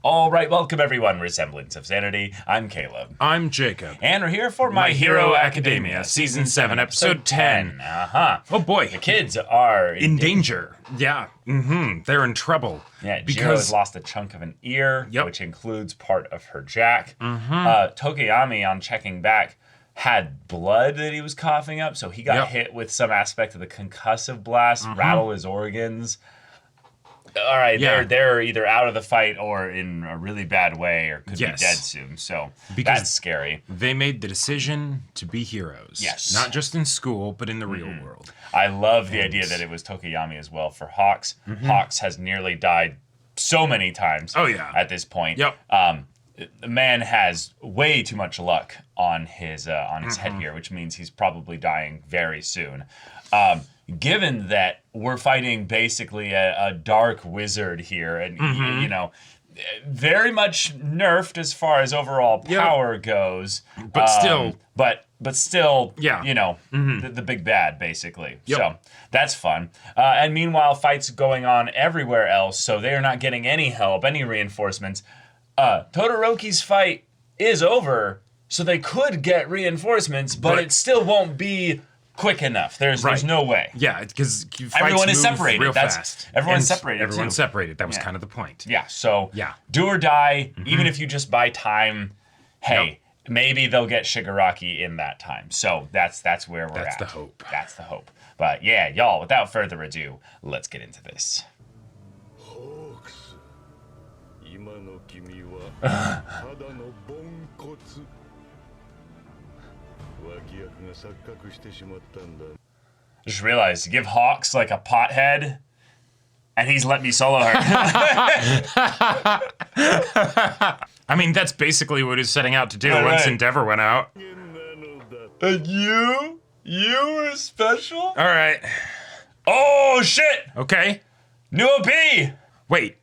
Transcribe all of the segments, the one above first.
All right, welcome everyone. We're Semblance of Sanity. I'm Caleb. I'm Jacob. And we're here for My Hero Academia, Season 7, Episode 10. Oh boy. The kids are In danger. Yeah. They're in trouble. Yeah, Jiro has lost a chunk of an ear, which includes part of her jack. Tokiyami, on checking back, had blood that he was coughing up, so he got hit with some aspect of the concussive blast, rattle his organs. All right, they're either out of the fight or in a really bad way or could be dead soon. So that's scary. They made the decision to be heroes. Yes. Not just in school, but in the real world. I love the idea that it was Tokiyami as well for Hawks. Hawks has nearly died so many times at this point. The man has way too much luck on his headgear, which means he's probably dying very soon. Given that we're fighting basically a dark wizard here, and you know, very much nerfed as far as overall power goes, but still, you know, the big bad basically. So that's fun. And meanwhile, fights going on everywhere else, so they are not getting any help, any reinforcements. Todoroki's fight is over, so they could get reinforcements, but it still won't be quick enough. There's no way. Yeah, because everyone is separated. Real fast. Everyone's separated. Everyone's separated. That was kind of the point. Yeah. So do or die. Even if you just buy time, hey, maybe they'll get Shigaraki in that time. So that's where we're at. That's the hope. That's the hope. But yeah, y'all. Without further ado, let's get into this. Just realized, give Hawks like a pothead, and he's let me solo her. I mean, that's basically what he's setting out to do once Endeavor went out. And you were special? All right. Oh, shit! Okay. New OP! Wait.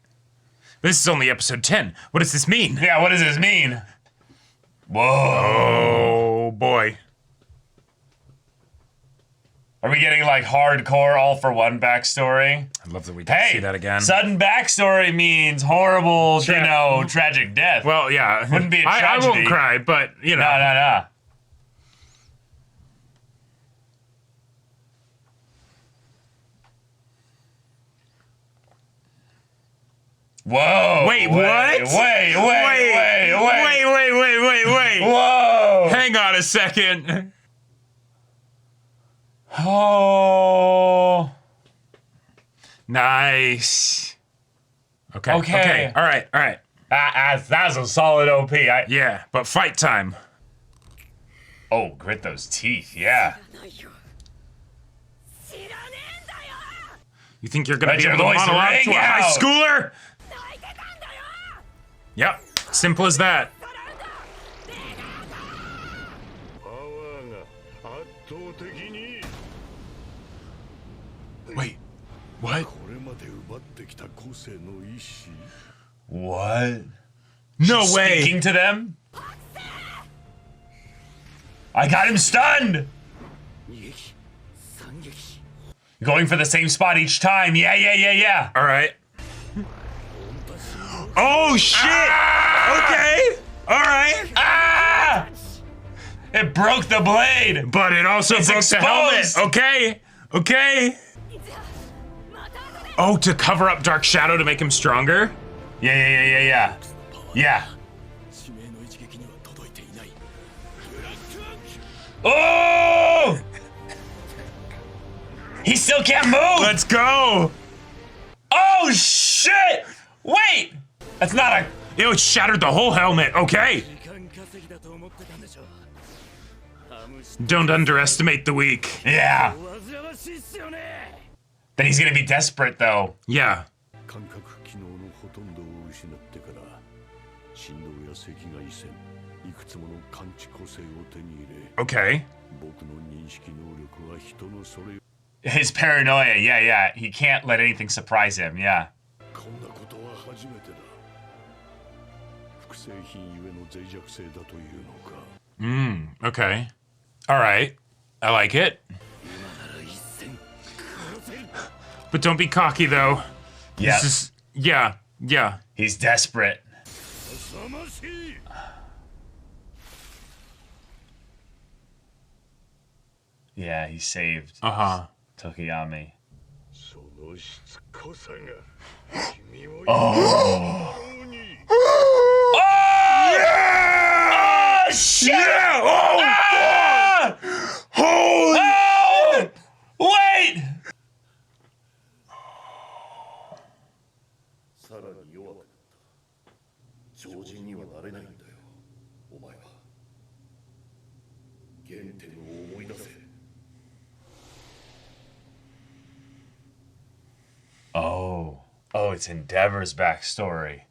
This is only episode 10. What does this mean? Yeah, what does this mean? Whoa. Oh, boy. Are we getting like hardcore all for one backstory? I love that we can see that again. Sudden backstory means horrible, you know, tragic death. Well, yeah. Wouldn't be a tragedy. I won't cry, but, you know. No. Whoa. Wait, what? Wait. Whoa. Hang on a second. Oh. Nice. Okay. All right. That's a solid OP. Yeah, but fight time. Oh, grit those teeth, yeah. You think you're gonna be able to monologue to a high schooler? Yep, simple as that. Wait, what? What? No way! Speaking to them? I got him stunned! Going for the same spot each time. Yeah. All right. Oh, shit! Okay. All right. Ah! It broke the blade! But it also broke the helmet. Okay. Oh, to cover up Dark Shadow to make him stronger? Yeah. Oh! He still can't move! Let's go! Oh, shit! Wait! That's not a... It shattered the whole helmet, okay? Don't underestimate the weak. Yeah. Then he's gonna be desperate, though. Yeah. Okay. His paranoia, yeah. He can't let anything surprise him, yeah. Okay. All right. I like it. But don't be cocky, though. Yeah. Yeah. He's desperate. Yeah, he saved Tokiyami. Oh! Yeah! Oh, shit! Yeah! Oh, holy shit! Wait! Oh, it's Endeavor's backstory.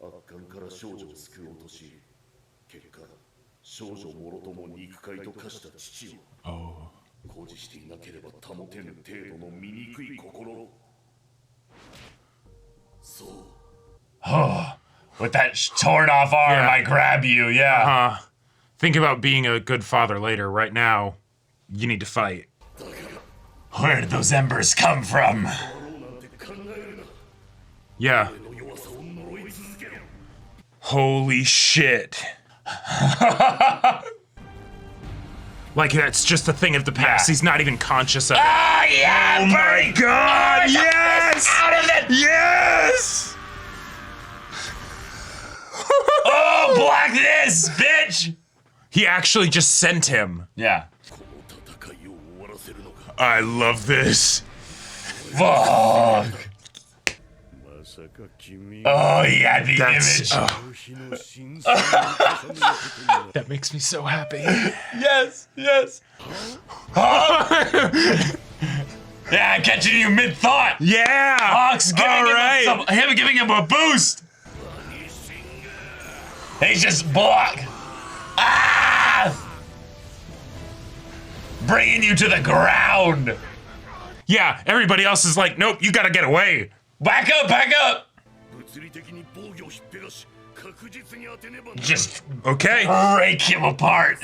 Oh. Oh, with that torn off arm, I grab you, yeah. Think about being a good father later. Right now, you need to fight. Where did those embers come from? Yeah. Holy shit. Like, that's just a thing of the past. Yeah. He's not even conscious of it. Oh, yeah! Oh, my God! Oh, yes! Out of it! Yes! Oh, block this, bitch! He actually just sent him. Yeah. I love this. Fuck. Oh, yeah, the image. That makes me so happy. Yes, yes. Oh. Yeah, catching you mid-thought. Yeah. Hawk's giving him giving him a boost. He's just block. Ah! Bringing you to the ground. Yeah, everybody else is like, nope, you gotta get away. Back up, back up. Just break him apart.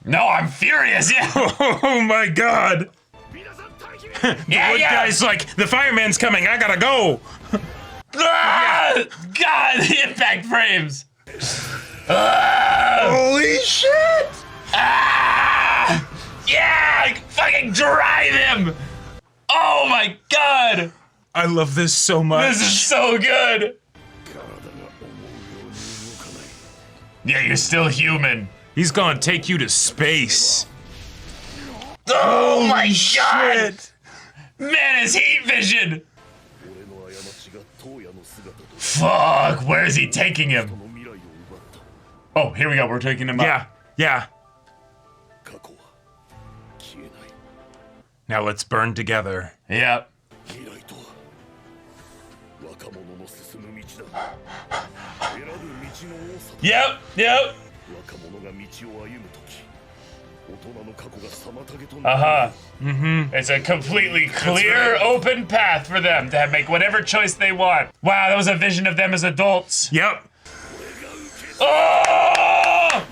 No, I'm furious. Yeah. Oh my God. The wood guy's like, the fireman's coming. I gotta go. Ah! God, the impact frames. Holy shit. Ah! Yeah, fucking drive him. Oh my God. I love this so much. This is so good. Yeah, you're still human. He's gonna take you to space. Oh my God! Man, his heat vision! Fuck, where is he taking him? Oh, here we go, we're taking him up. Yeah. Now let's burn together. Yep. Yep. It's a completely clear, open path for them to make whatever choice they want. Wow, that was a vision of them as adults. Yep. Oh!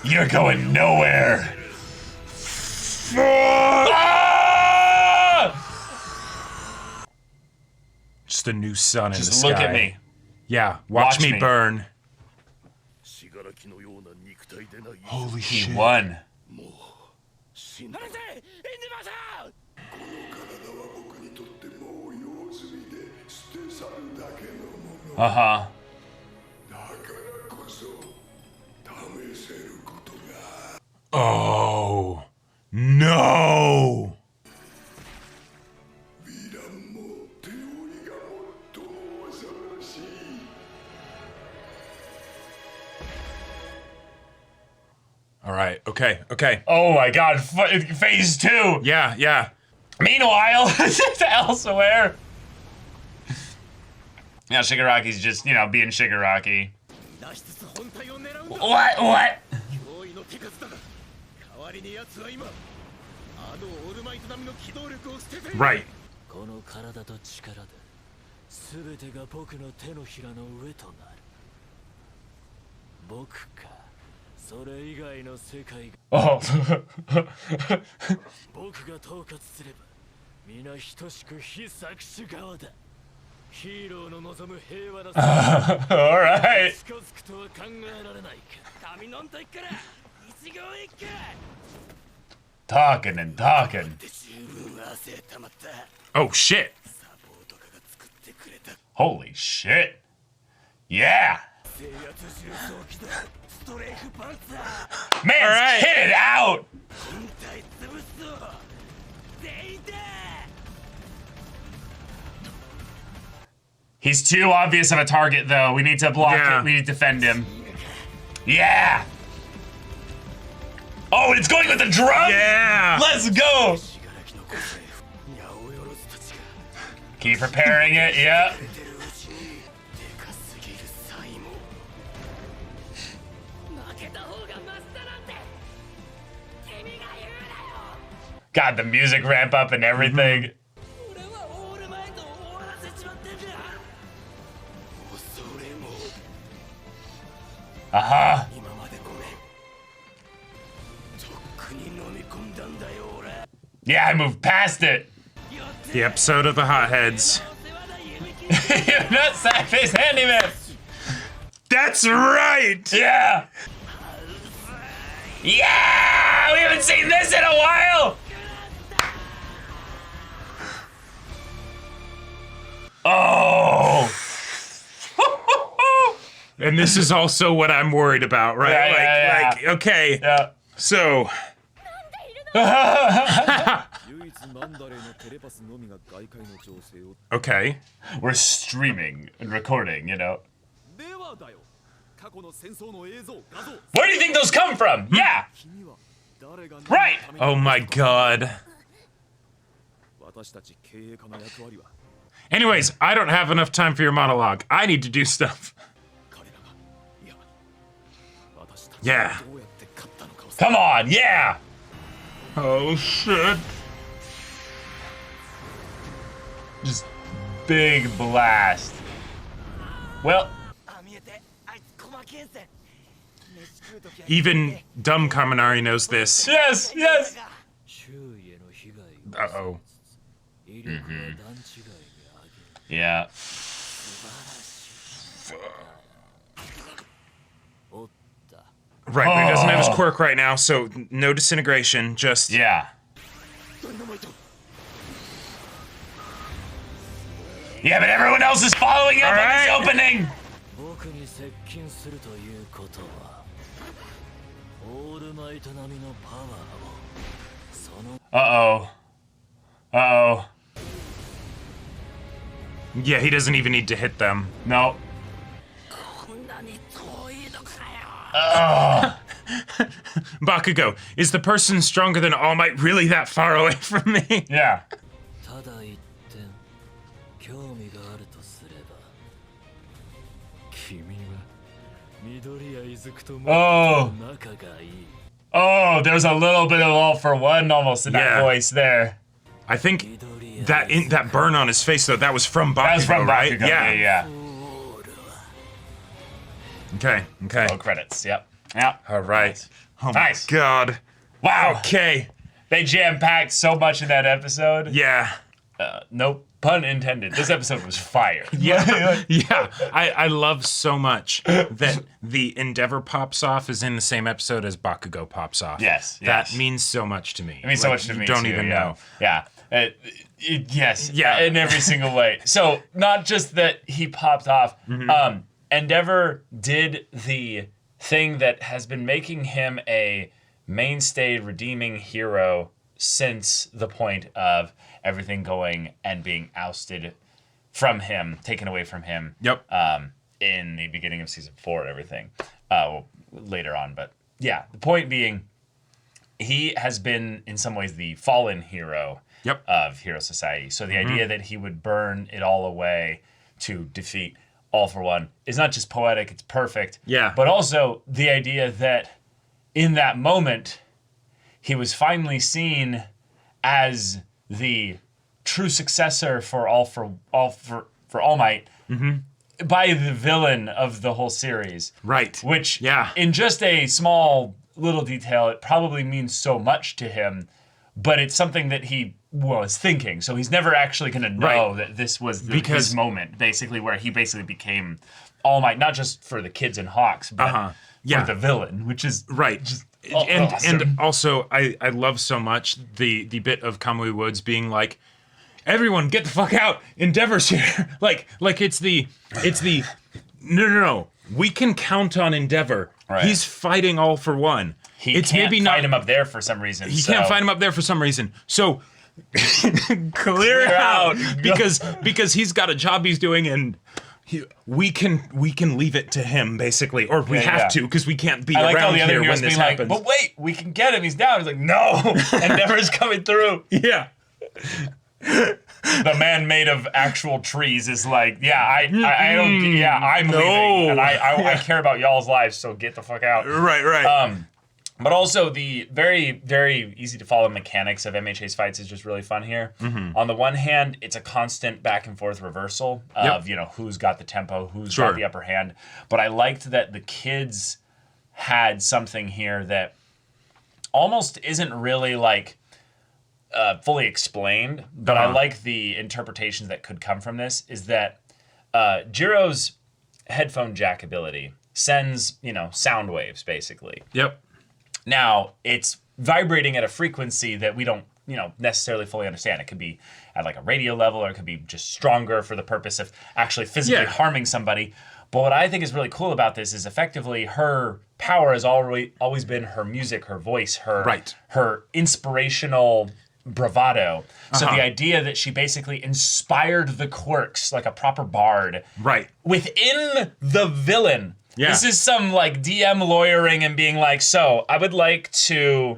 You're going nowhere. Ah! Just a new sun in the sky. Just look at me. Yeah, watch me burn. Holy shit. He won. Oh, no. All right, okay. Oh my God, phase 2. Yeah. Meanwhile, elsewhere. Yeah, Shigaraki's just, being Shigaraki. What? Right. Oh. All right. Talking and talking. Oh shit. Holy shit. Yeah. Man, right. hit it out. He's too obvious of a target, though. We need to block it. We need to defend him. Yeah. Oh, it's going with the drum? Yeah. Let's go. Keep preparing it. Yeah. God, the music ramp up and everything. Uh-huh. Yeah, I moved past it. The episode of the hotheads. You're not Sad-Face Handyman. That's right. Yeah. Yeah! We haven't seen this in a while. Oh. And this is also what I'm worried about, right? Yeah, like, okay. Yeah. So. Okay. We're streaming and recording, you know. Where do you think those come from? Yeah. Right. Oh my god. Anyways, I don't have enough time for your monologue. I need to do stuff. Yeah. Come on, yeah. Oh shit. Just big blast. Well, even dumb Kaminari knows this. yes, yes. Uh-oh. Yeah. Right, but he doesn't have his quirk right now, so no disintegration, just... Yeah. Yeah, but everyone else is following up on this opening. Uh-oh. Uh-oh. Yeah, he doesn't even need to hit them. No. Oh. Bakugo, is the person stronger than All Might really that far away from me? Yeah. Oh. Oh, there's a little bit of all for one almost in that voice there. I think that burn on his face though, that was from Bakugo, That was from right? Bakugo, yeah. Okay. Roll credits, yep. Yep. All right. Oh Nice. my god. Wow. Okay. They jam-packed so much in that episode. Yeah. No pun intended. This episode was fire. Yeah. Yeah. I love so much that the Endeavor pops off is in the same episode as Bakugo pops off. Yes. That means so much to me. It means so much to me, You don't too, even yeah. know. Yeah. Yes. Yeah. In every single way. So, not just that he popped off. Endeavor did the thing that has been making him a mainstay redeeming hero since the point of everything going and being ousted from him, taken away from him. Yep. In the beginning of season 4 and everything. Well, later on, but yeah, the point being, he has been in some ways the fallen hero of Hero Society. So the idea that he would burn it all away to defeat All for One is not just poetic, it's perfect. Yeah. But also the idea that in that moment, he was finally seen as the true successor for All Might by the villain of the whole series. Right. Which, Yeah. in just a small little detail, it probably means so much to him, but it's something that he was thinking. So he's never actually going to know that this was his moment, basically, where he basically became All Might, not just for the kids and Hawks, but for the villain, which is just awesome. And also, I love so much the bit of Kamui Woods being like, everyone get the fuck out, Endeavor's here. like it's the no. We can count on Endeavor. Right. He's fighting All for One. He can't fight him up there for some reason. He can't fight him up there for some reason. So clear out because he's got a job he's doing, and we can leave it to him basically, or we have to because we can't be around here when this happens. But wait, we can get him. He's down. He's like, no, Endeavor's coming through. Yeah. The man made of actual trees is like, I'm leaving, and I care about y'all's lives, so get the fuck out. Right. But also the very, very easy to follow mechanics of MHA's fights is just really fun here. Mm-hmm. On the one hand, it's a constant back and forth reversal of who's got the tempo, who's got the upper hand. But I liked that the kids had something here that almost isn't really like fully explained, but I like the interpretations that could come from this, is that Jiro's headphone jack ability sends, sound waves, basically. Yep. Now, it's vibrating at a frequency that we don't, necessarily fully understand. It could be at like a radio level, or it could be just stronger for the purpose of actually physically harming somebody. But what I think is really cool about this is effectively her power has always been her music, her voice, her inspirational bravado. So the idea that she basically inspired the quirks like a proper bard within the villain. Yeah. This is some like DM lawyering and being like, so I would like to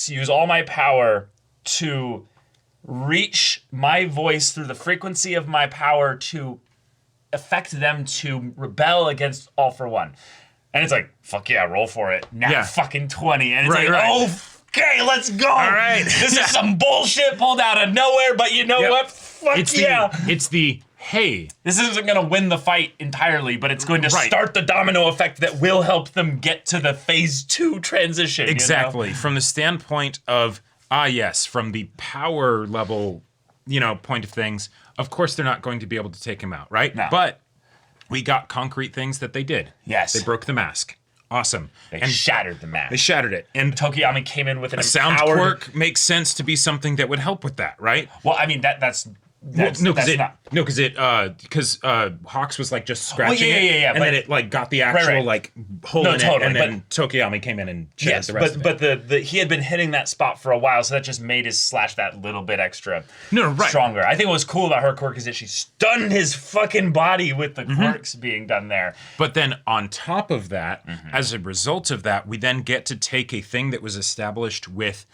use all my power to reach my voice through the frequency of my power to affect them to rebel against All for One. And it's like, fuck yeah, roll for it. Now fucking 20. And it's okay, let's go. All right. This is some bullshit pulled out of nowhere, but you know what? Fuck it's the hey. This isn't going to win the fight entirely, but it's going to start the domino effect that will help them get to the phase 2 transition. Exactly. From the standpoint of, from the power level, point of things, of course they're not going to be able to take him out, right? No. But we got concrete things that they did. Yes. They broke the mask. Awesome. They shattered the mask. They shattered it. And Tokiyami came in with a sound quirk makes sense to be something that would help with that, right? Well, I mean, because Hawks was like just scratching it, and then it like got the actual like hole in it, and then Tokiyami came in and shattered the rest of it. But he had been hitting that spot for a while, so that just made his slash that little bit extra right. stronger. I think what was cool about her quirk is that she stunned his fucking body with the quirks being done there. But then on top of that, as a result of that, we then get to take a thing that was established with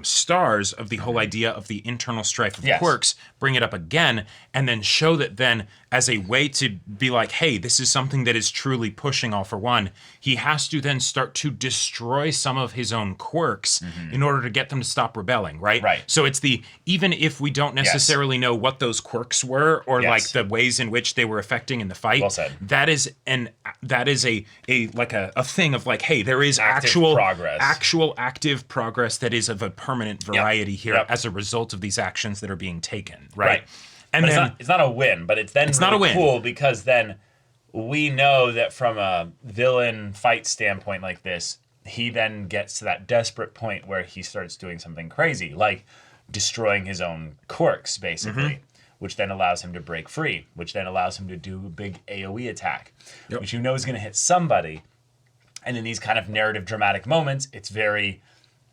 stars of the whole idea of the internal strife of quirks, bring it up again, and then show that then as a way to be like, hey, this is something that is truly pushing All for One, he has to then start to destroy some of his own quirks in order to get them to stop rebelling, right? Right. So it's even if we don't necessarily know what those quirks were or like the ways in which they were affecting in the fight, well said. that is a thing of like, hey, there is actual active progress that is of a permanent variety here as a result of these actions that are being taken, right? And then, it's not a win, but it's really not a win. Cool because then we know that from a villain fight standpoint like this, he then gets to that desperate point where he starts doing something crazy, like destroying his own quirks, basically, which then allows him to break free, which then allows him to do a big AoE attack, which you know is going to hit somebody. And in these kind of narrative dramatic moments, it's very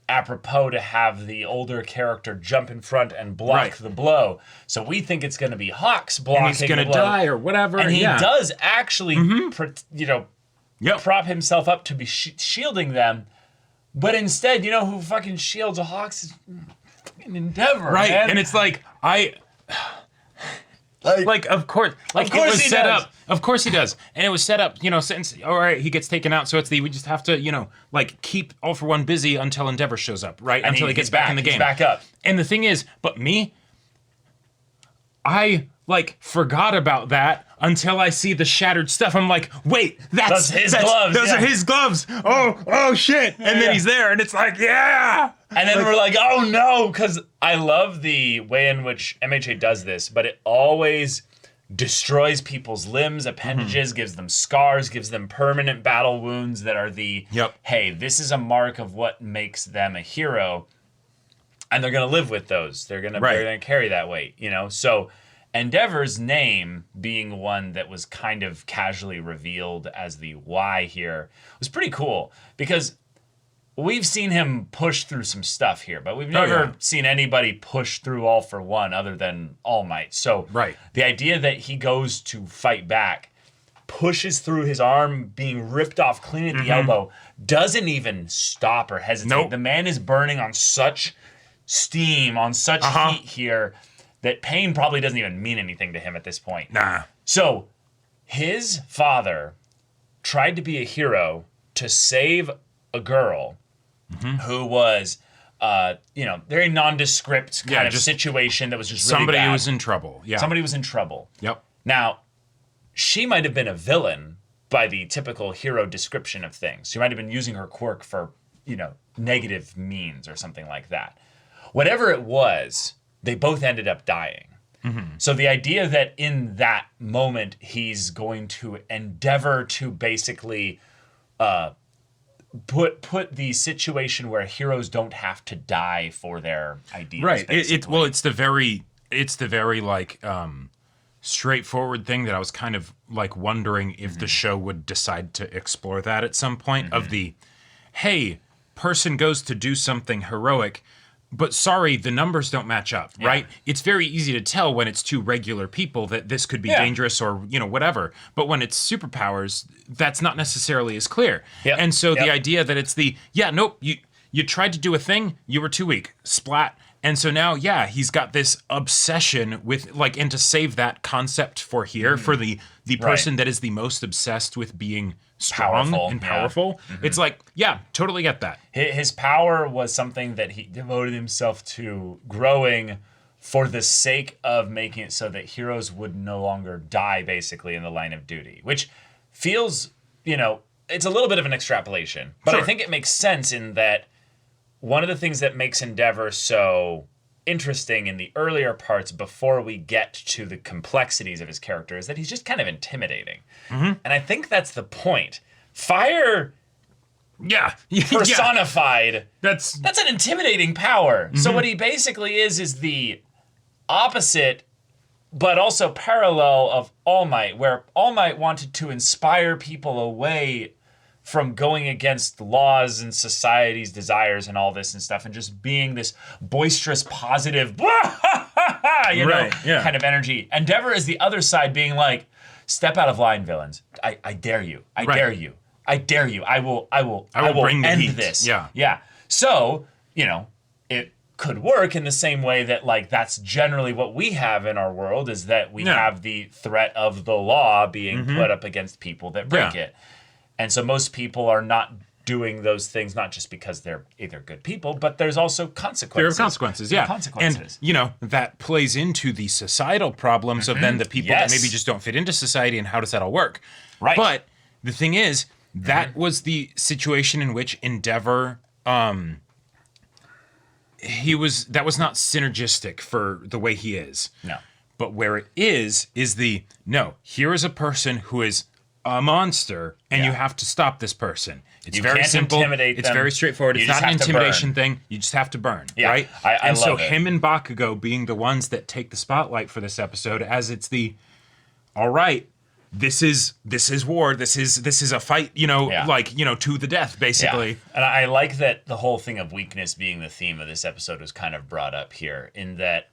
apropos to have the older character jump in front and block the blow. So we think it's going to be Hawks blocking the blow. And he's going to die or whatever. And he does actually, prop himself up to be shielding them. But instead, you know who fucking shields Hawks is fucking Endeavor, man. And it's like, of course it was set up. Of course he does. And it was set up, since, all right, he gets taken out. So we just have to, keep All for One busy until Endeavor shows up, right? And until he gets back in the game. He's back up. And the thing is, I forgot about that until I see the shattered stuff. I'm like, wait, that's his gloves. Those are his gloves. Oh shit. And then he's there and it's like, And then we're like, oh no, because I love the way in which MHA does this, but it always destroys people's limbs, appendages, gives them scars, gives them permanent battle wounds that are hey, this is a mark of what makes them a hero. And they're going to live with those. They're going to carry that weight, you know? So Endeavor's name being one that was kind of casually revealed as the Y here was pretty cool because we've seen him push through some stuff here, but we've never seen anybody push through All for One other than All Might. So the idea that he goes to fight back, pushes through his arm being ripped off clean at the elbow, doesn't even stop or hesitate. Nope. The man is burning on such steam, on such heat here, that pain probably doesn't even mean anything to him at this point. Nah. So his father tried to be a hero to save a girl who was, very nondescript kind of situation that was just really somebody bad. Who was in trouble. Yeah. Somebody was in trouble. Yep. Now, she might have been a villain by the typical hero description of things. She might have been using her quirk for, negative means or something like that. Whatever it was, they both ended up dying. So the idea that in that moment he's going to endeavor to basically put the situation where heroes don't have to die for their ideas. Right. It's the very like straightforward thing that I was kind of like wondering if the show would decide to explore that at some point of the, hey, person goes to do something heroic, but sorry, the numbers don't match up, right? It's very easy to tell when it's two regular people that this could be dangerous or, whatever. But when it's superpowers, that's not necessarily as clear. Yep. And so the idea that it's you tried to do a thing, you were too weak, splat. And so now, he's got this obsession with, and to save that concept for here, for the person that is the most obsessed with being strong and powerful. It's totally get that. His power was something that he devoted himself to growing for the sake of making it so that heroes would no longer die, basically, in the line of duty, which feels, it's a little bit of an extrapolation, but I think it makes sense in that one of the things that makes Endeavor so interesting in the earlier parts before we get to the complexities of his character is that he's just kind of intimidating. And I think that's the point. Fire personified, that's an intimidating power. So what he basically is the opposite but also parallel of All Might, where All Might wanted to inspire people away from going against laws and society's desires and all this and stuff, and just being this boisterous, positive, kind of energy. Endeavor is the other side, being like, "Step out of line, villains! I dare you! I dare you! I dare you! I will bring end the heat. this!" Yeah. So it could work in the same way that that's generally what we have in our world, is that we have the threat of the law being put up against people that break it. And so most people are not doing those things, not just because they're either good people, but there's also consequences. There are consequences, And, that plays into the societal problems of then the people that maybe just don't fit into society, and how does that all work? Right. But the thing is, that was the situation in which Endeavor, that was not synergistic for the way he is. No. But where it is here is a person who is a monster, and you have to stop this person. It's very simple. It's very straightforward. It's not an intimidation thing. You just have to burn, right? I love so it. Him and Bakugo being the ones that take the spotlight for this episode, as it's all right, this is war. This is a fight. To the death, basically. Yeah. And I like that the whole thing of weakness being the theme of this episode was kind of brought up here, in that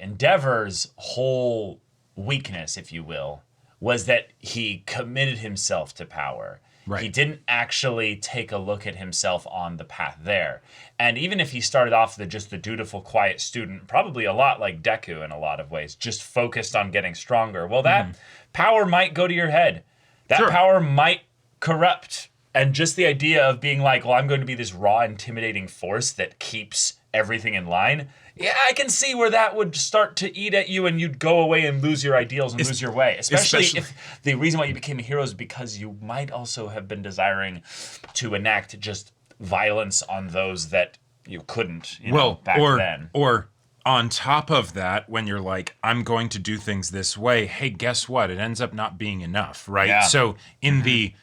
Endeavor's whole weakness, if you will, was that he committed himself to power. Right. He didn't actually take a look at himself on the path there. And even if he started off just the dutiful, quiet student, probably a lot like Deku in a lot of ways, just focused on getting stronger, well, that power might go to your head. That power might corrupt. And just the idea of being like, well, I'm going to be this raw, intimidating force that keeps everything in line. Yeah, I can see where that would start to eat at you, and you'd go away and lose your ideals and lose your way. Especially if the reason why you became a hero is because you might also have been desiring to enact just violence on those that you couldn't, back then. Or on top of that, when you're like, I'm going to do things this way, hey, guess what? It ends up not being enough, right? Yeah. So in the,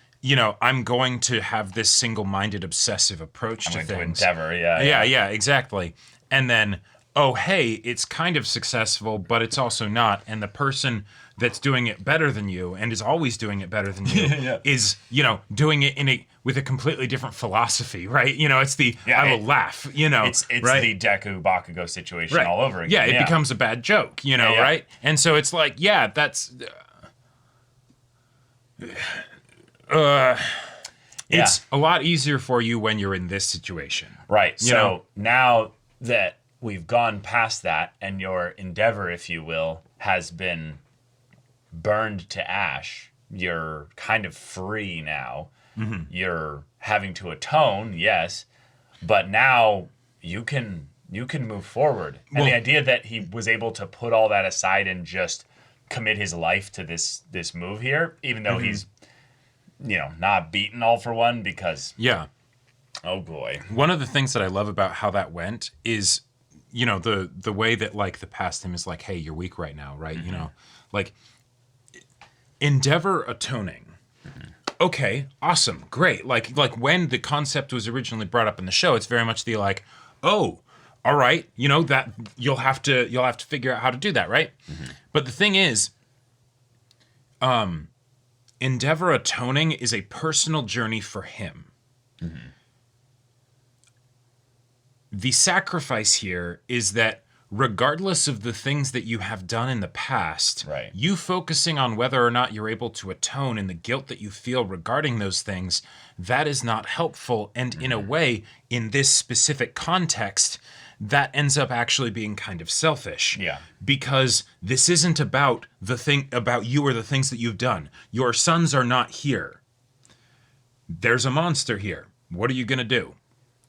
I'm going to have this single-minded, obsessive approach to things. To endeavor, Yeah, exactly. And then, oh, hey, it's kind of successful, but it's also not. And the person that's doing it better than you and is always doing it better than you is, doing it with a completely different philosophy, right? It's the I will laugh, It's right? the Deku Bakugo situation all over again. Yeah, it becomes a bad joke, right? And so it's like, that's it's a lot easier for you when you're in this situation. Right. So now that we've gone past that and your endeavor, if you will, has been burned to ash, you're kind of free now. Mm-hmm. You're having to atone, yes, but now you can move forward. And the idea that he was able to put all that aside and just commit his life to this move here, even though he's not beaten All for One, because oh boy. One of the things that I love about how that went is the way that like the past him is like, hey, you're weak right now, right? Mm-hmm. Like endeavor atoning. Okay, awesome, great. Like when the concept was originally brought up in the show, it's very much the like, oh, all right, that you'll have to figure out how to do that, right? Mm-hmm. But the thing is, endeavor atoning is a personal journey for him. Mm-hmm. The sacrifice here is that regardless of the things that you have done in the past, you focusing on whether or not you're able to atone and the guilt that you feel regarding those things, that is not helpful. And in a way, in this specific context, that ends up actually being kind of selfish. Yeah. Because this isn't about about you or the things that you've done. Your sons are not here. There's a monster here. What are you going to do?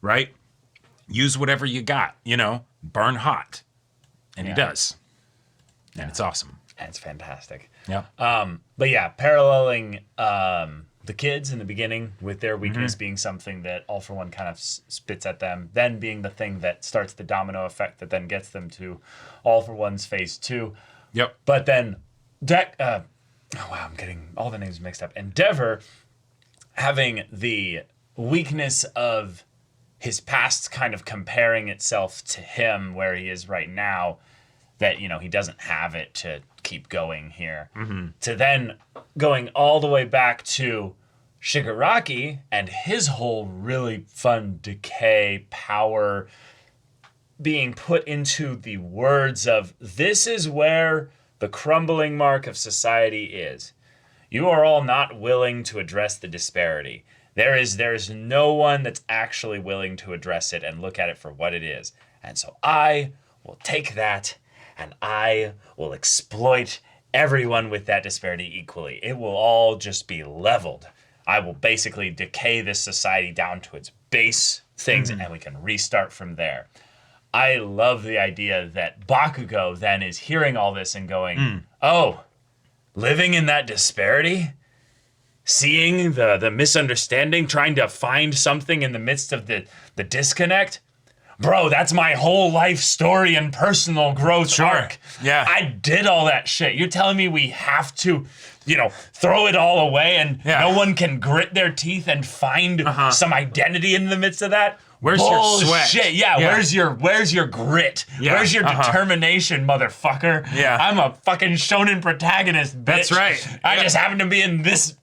Right? Use whatever you got, burn hot. And he does. And it's awesome. And it's fantastic. Yeah. But yeah, paralleling the kids in the beginning with their weakness being something that All for One kind of spits at them, then being the thing that starts the domino effect that then gets them to All for One's phase 2. Yep. But then I'm getting all the names mixed up. Endeavor having the weakness of his past kind of comparing itself to him where he is right now, that, he doesn't have it to keep going here. Mm-hmm. To then going all the way back to Shigaraki and his whole really fun decay power being put into the words of, this is where the crumbling mark of society is. You are all not willing to address the disparity. There is no one that's actually willing to address it and look at it for what it is. And so I will take that and I will exploit everyone with that disparity equally. It will all just be leveled. I will basically decay this society down to its base things and we can restart from there. I love the idea that Bakugo then is hearing all this and going, oh, living in that disparity? Seeing the misunderstanding, trying to find something in the midst of the disconnect? Bro, that's my whole life story and personal growth arc. Yeah. I did all that shit. You're telling me we have to, throw it all away and no one can grit their teeth and find some identity in the midst of that? Where's Bullshit. your sweat? Yeah, where's your grit? Yeah. Where's your determination, motherfucker? Yeah. I'm a fucking shonen protagonist, bitch. That's right. I just happen to be in this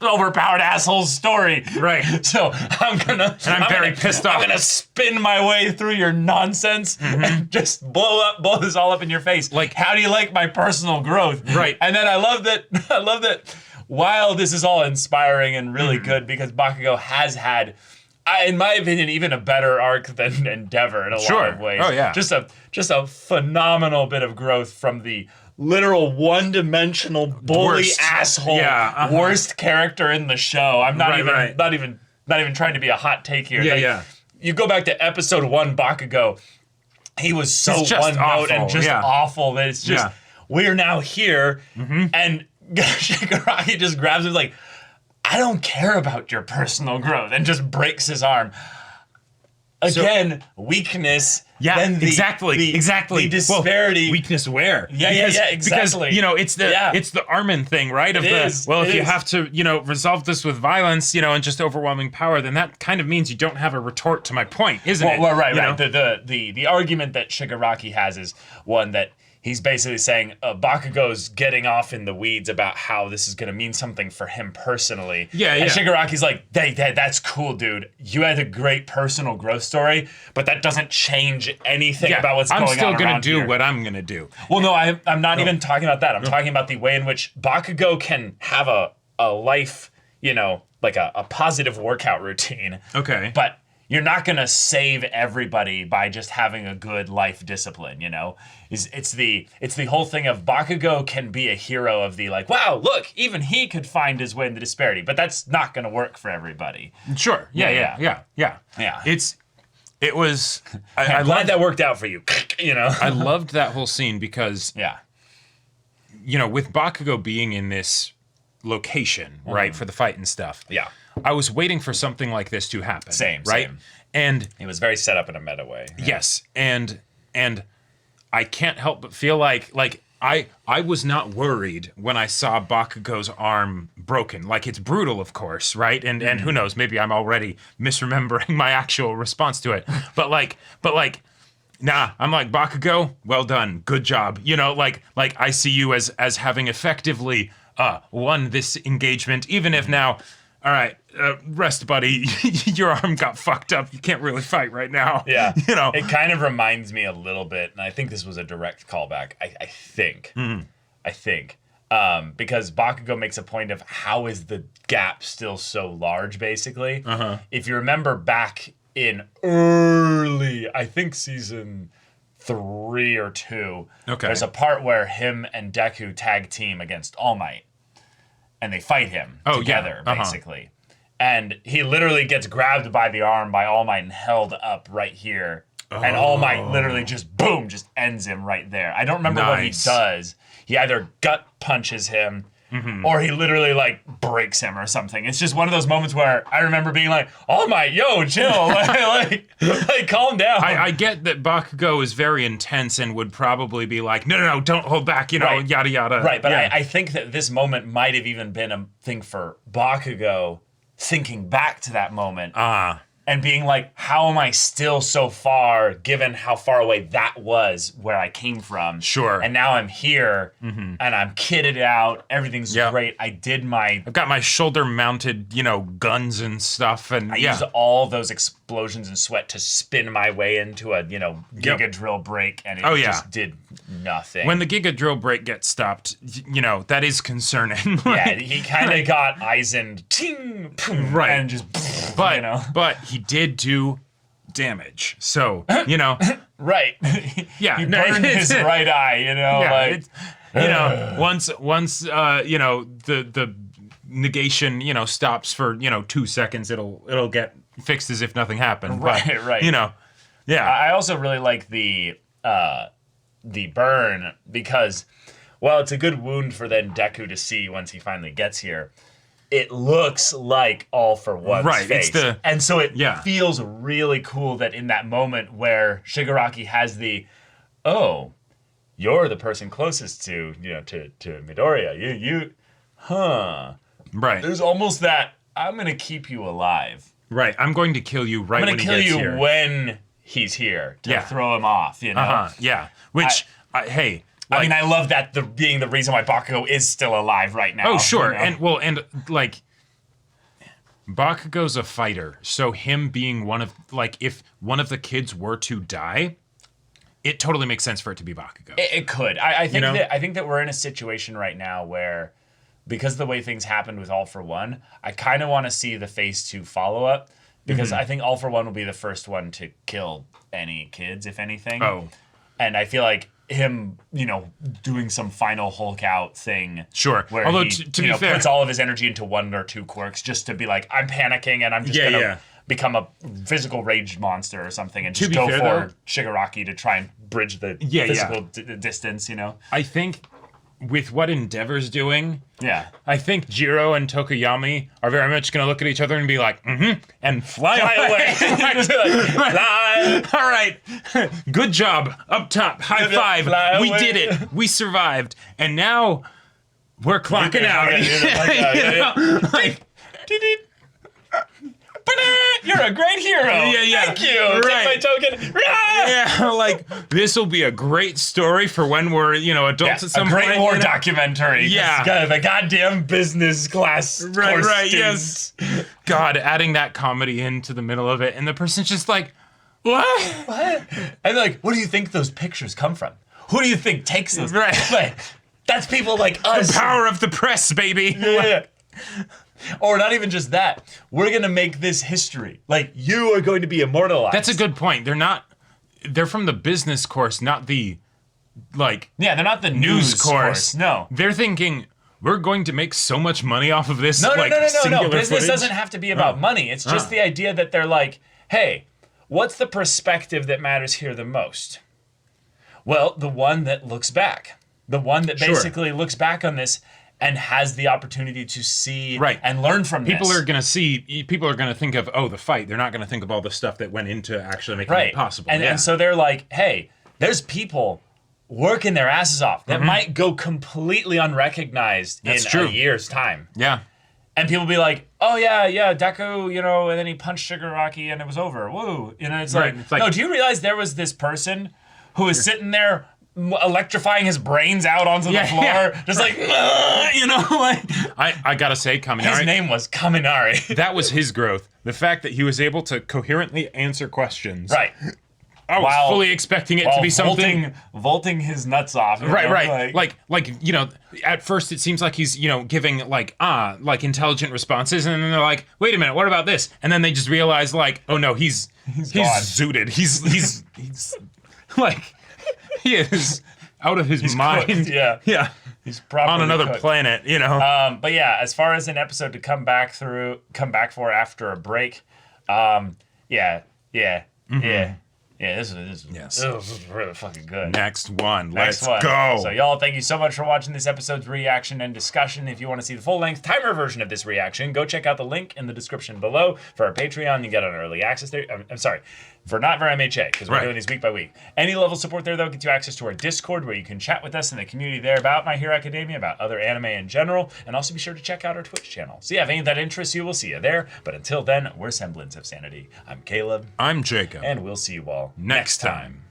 overpowered asshole's story. Right. So I'm very pissed off. I'm gonna spin my way through your nonsense and just blow this all up in your face. Like, how do you like my personal growth? Right. And then I love that while this is all inspiring and really good, because Bakugo has had, in my opinion, even a better arc than Endeavor in a lot of ways. Oh yeah. Just a phenomenal bit of growth from the literal one-dimensional bully asshole, worst character in the show. I'm not even trying to be a hot take here. You go back to episode 1, Bakugo. He was so one note and just awful that it's just we're now here, and Shigaraki just grabs him like, I don't care about your personal growth, and just breaks his arm. Again, weakness. Yeah, then exactly. The disparity. Well, weakness where? Yeah, exactly. Because, it's the Armin thing, right? If you have to, resolve this with violence, and just overwhelming power, then that kind of means you don't have a retort to my point, isn't it? Well, right. The argument that Shigaraki has is one that he's basically saying Bakugo's getting off in the weeds about how this is going to mean something for him personally. And Shigaraki's like, that's cool, dude. You had a great personal growth story, but that doesn't change anything about what's going on around here. I'm still going to do what I'm going to do. Well, no, I'm not even talking about that. I'm talking about the way in which Bakugo can have a life, like a positive workout routine. Okay. But you're not going to save everybody by just having a good life discipline, It's the whole thing of Bakugo can be a hero of the like, wow, look, even he could find his way in the disparity, but that's not going to work for everybody. Sure. Yeah. It was I'm glad that worked out for you, I loved that whole scene because with Bakugo being in this location, right, for the fight and stuff. Yeah. I was waiting for something like this to happen. Right? Same. And it was very set up in a meta way. Yeah. Yes. And I can't help but feel like I was not worried when I saw Bakugo's arm broken. Like, it's brutal, of course, right? And who knows, maybe I'm already misremembering my actual response to it. But nah, I'm like, Bakugo, well done. Good job. Like I see you as having effectively won this engagement, even if now, all right, rest, buddy. Your arm got fucked up. You can't really fight right now. Yeah. It kind of reminds me a little bit, and I think this was a direct callback. I think. Because Bakugo makes a point of how is the gap still so large, basically. If you remember back in early, I think season 3 or 2, there's a part where him and Deku tag team against All Might. And they fight him together, basically. And he literally gets grabbed by the arm by All Might and held up right here. And All Might literally just ends him right there. I don't remember what he does. He either gut punches him or he literally breaks him or something. It's just one of those moments where I remember being like, All Might, yo, chill. like, calm down. I get that Bakugo is very intense and would probably be like, no, don't hold back, yada, yada. Right, but I think that this moment might have even been a thing for Bakugo thinking back to that moment. And being like, how am I still so far, given how far away that was where I came from? Sure. And now I'm here, and I'm kitted out. Everything's great. I've got my shoulder-mounted, guns and stuff, and I used all those explosions and sweat to spin my way into a, Giga Drill break, and it just did nothing. When the Giga Drill break gets stopped, that is concerning. Yeah, he kind of got Aizen'd, ting, boom, right, and just, but he did do damage. So, right. Yeah. He burned his right eye, once the negation, stops for, 2 seconds, it'll get fixed as if nothing happened. Right. Yeah. I also really like the burn because, well, it's a good wound for then Deku to see once he finally gets here. It looks like All for One's face. And so it feels really cool that in that moment where Shigaraki has you're the person closest to Midoriya. You Right. There's almost that, I'm going to keep you alive. Right. I'm going to kill you right when he gets here. I'm going to kill you when he's here to throw him off, Yeah. Which, hey... I love that being the reason why Bakugo is still alive right now. Oh, sure. Bakugo's a fighter, so him being if one of the kids were to die, it totally makes sense for it to be Bakugo. It could. I think that we're in a situation right now where, because of the way things happened with All for One, I kind of want to see the Phase 2 follow-up, because I think All for One will be the first one to kill any kids, if anything. Oh. And I feel like him, doing some final Hulk out thing. Sure. Where although he, to be fair, puts all of his energy into 1 or 2 quirks just to be like, I'm panicking and I'm just going to become a physical rage monster or something and just go for Shigaraki to try and bridge the physical distance, I think with what Endeavor's doing, yeah, I think Jiro and Tokoyami are very much going to look at each other and be like, and fly away. Fly. All right. Good job. Up top. High five. We did it. We survived. And now we're clocking out. You're a great hero. Yeah. Thank you. Right. Take my token. Yeah, like this will be a great story for when we're, adults at some point. A great war documentary. Yeah. The goddamn business class. Right, yes. God, adding that comedy into the middle of it, and the person's just like, what? And like, what do you think those pictures come from? Who do you think takes those? Right. Like, that's people like us. The power of the press, baby. Yeah. Or not even just that. We're going to make this history. Like, you are going to be immortalized. That's a good point. They're from the business course, not the, like... Yeah, they're not the news course. No. They're thinking, we're going to make so much money off of this, No. Business footage. doesn't have to be about money. It's just the idea that they're like, hey, what's the perspective that matters here the most? Well, the one that looks back. The one that basically looks back on this and has the opportunity to see and learn from people this. People are going to think of, the fight. They're not going to think of all the stuff that went into actually making it possible. And so they're like, hey, there's people working their asses off that might go completely unrecognized in a year's time. Yeah. And people be like, oh, yeah, Deku, and then he punched Shigaraki and it was over. Woo. It's like, no, do you realize there was this person who was sitting there electrifying his brains out onto the floor, just like, I gotta say, Kaminari. His name was Kaminari. That was his growth. The fact that he was able to coherently answer questions. Right. I was fully expecting it to be something. Vaulting his nuts off. Right. Like, at first it seems like he's, giving intelligent responses, and then they're like, wait a minute, what about this? And then they just realize, like, oh no, he's zooted. He's like, he is out of his mind. Cooked, yeah. He's probably on another planet, But yeah, as far as an episode to come back for after a break, this is really fucking good. Next one. Let's go. So y'all, thank you so much for watching this episode's reaction and discussion. If you want to see the full-length timer version of this reaction, go check out the link in the description below. For our Patreon, you get an early access there. I'm sorry, for not for MHA, because we're doing these week by week. Any level support there, though, gets you access to our Discord, where you can chat with us in the community there about My Hero Academia, about other anime in general, and also be sure to check out our Twitch channel. So yeah, if any of that interests you, we'll see you there. But until then, we're Semblance of Sanity. I'm Caleb. I'm Jacob. And we'll see you all next time.